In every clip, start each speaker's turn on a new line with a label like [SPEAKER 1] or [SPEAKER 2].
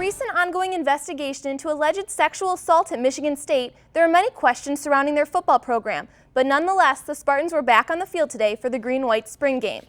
[SPEAKER 1] recent ongoing investigation into alleged sexual assault at Michigan State, there are many questions surrounding their football program, but nonetheless, the Spartans were back on the field today for the green-white spring game.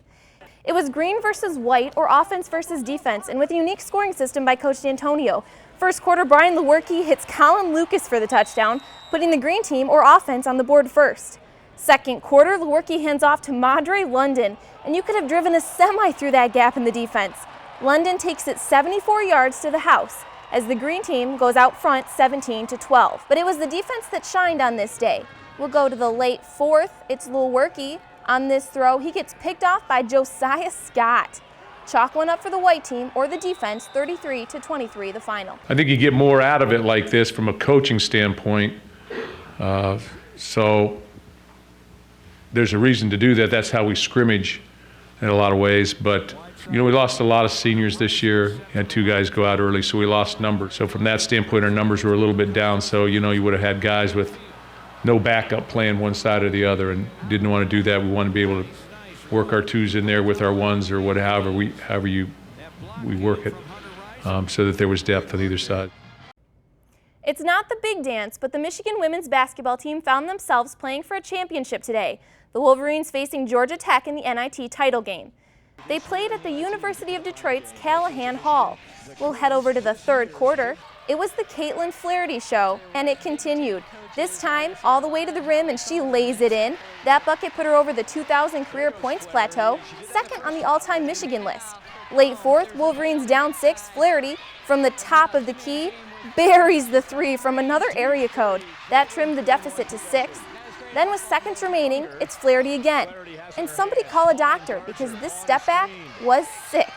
[SPEAKER 1] It was green versus white, or offense versus defense, and with a unique scoring system by Coach D'Antonio. First quarter, Brian Lewerke hits Colin Lucas for the touchdown, putting the green team, or offense, on the board first. Second quarter, Lewerke hands off to Madre London, and you could have driven a semi through that gap in the defense. London takes it 74 yards to the house as the green team goes out front 17-12. But it was the defense that shined on this day. We'll go to the late fourth. It's Lewerke on this throw. He gets picked off by Josiah Scott. Chalk one up for the white team, or the defense, 33-23 the final.
[SPEAKER 2] I think you get more out of it like this from a coaching standpoint. So there's a reason to do that. That's how we scrimmage in a lot of ways. But we lost a lot of seniors this year. Had two guys go out early, so we lost numbers. So from that standpoint, our numbers were a little bit down. So, you would have had guys with no backup playing one side or the other, and didn't want to do that. We want to be able to work our twos in there with our ones, or however we work it, so that there was depth on either side.
[SPEAKER 1] It's not the big dance, but the Michigan women's basketball team found themselves playing for a championship today. The Wolverines facing Georgia Tech in the NIT title game. They played at the University of Detroit's Callahan Hall. We'll head over to the third quarter. It was the Caitlin Flaherty show, and it continued. This time, all the way to the rim, and she lays it in. That bucket put her over the 2,000 career points plateau, second on the all-time Michigan list. Late fourth, Wolverines down 6. Flaherty, from the top of the key, buries the three from another area code. That trimmed the deficit to 6. Then with seconds remaining, it's Flaherty again. And somebody call a doctor, because this step back was sick.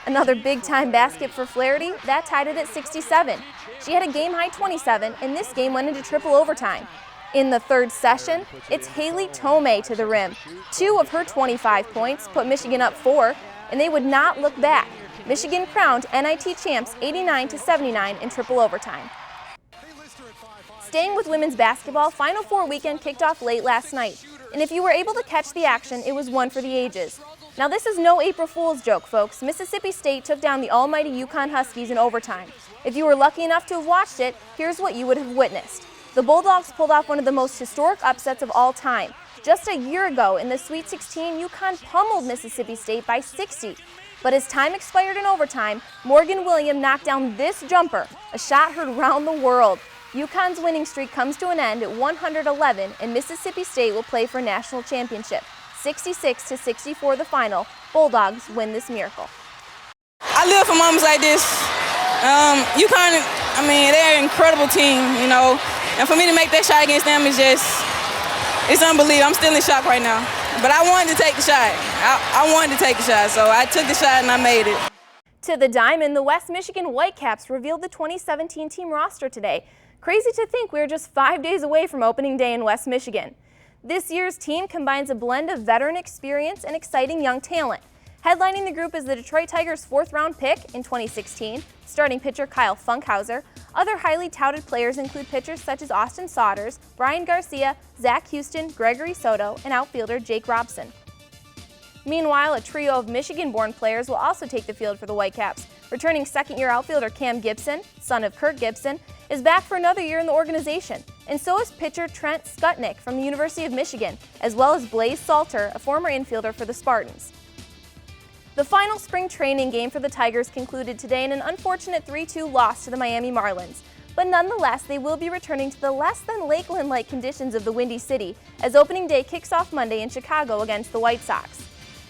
[SPEAKER 1] Another big-time basket for Flaherty, that tied it at 67. She had a game-high 27, and this game went into triple overtime. In the third session, it's Haley Tomei to the rim. 2 of her 25 points put Michigan up 4, and they would not look back. Michigan crowned NIT champs 89-79 in triple overtime. Staying with women's basketball, Final Four weekend kicked off late last night, and if you were able to catch the action, it was one for the ages. Now this is no April Fool's joke, folks. Mississippi State took down the almighty UConn Huskies in overtime. If you were lucky enough to have watched it, here's what you would have witnessed. The Bulldogs pulled off one of the most historic upsets of all time. Just a year ago, in the Sweet 16, UConn pummeled Mississippi State by 60. But as time expired in overtime, Morgan Williams knocked down this jumper, a shot heard round the world. UConn's winning streak comes to an end at 111, and Mississippi State will play for national championship. 66-64 the final. Bulldogs win this miracle.
[SPEAKER 3] I live for moments like this. UConn, they're an incredible team, and for me to make that shot against them is it's unbelievable. I'm still in shock right now. But I wanted to take the shot. I wanted to take the shot, so I took the shot and I made it.
[SPEAKER 1] To the diamond, the West Michigan Whitecaps revealed the 2017 team roster today. Crazy to think we are just 5 days away from opening day in West Michigan. This year's team combines a blend of veteran experience and exciting young talent. Headlining the group is the Detroit Tigers' 4th-round pick in 2016, starting pitcher Kyle Funkhauser. Other highly touted players include pitchers such as Austin Saunders, Brian Garcia, Zach Houston, Gregory Soto, and outfielder Jake Robson. Meanwhile, a trio of Michigan-born players will also take the field for the Whitecaps. Returning second-year outfielder Cam Gibson, son of Kirk Gibson, is back for another year in the organization, and so is pitcher Trent Skutnik from the University of Michigan, as well as Blaze Salter, a former infielder for the Spartans. The final spring training game for the Tigers concluded today in an unfortunate 3-2 loss to the Miami Marlins. But nonetheless, they will be returning to the less-than-Lakeland-like conditions of the Windy City as opening day kicks off Monday in Chicago against the White Sox.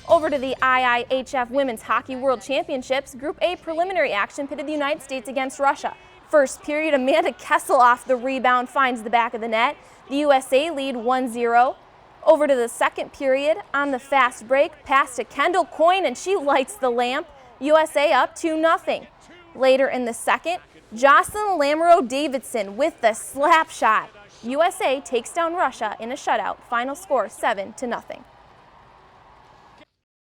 [SPEAKER 1] Over to the IIHF Women's Hockey World Championships, Group A preliminary action pitted the United States against Russia. First period, Amanda Kessel off the rebound finds the back of the net. The USA lead 1-0. Over to the second period, on the fast break, pass to Kendall Coyne, and she lights the lamp. USA up 2-0. Later in the second, Jocelyn Lamoureux-Davidson with the slap shot. USA takes down Russia in a shutout. Final score 7-0.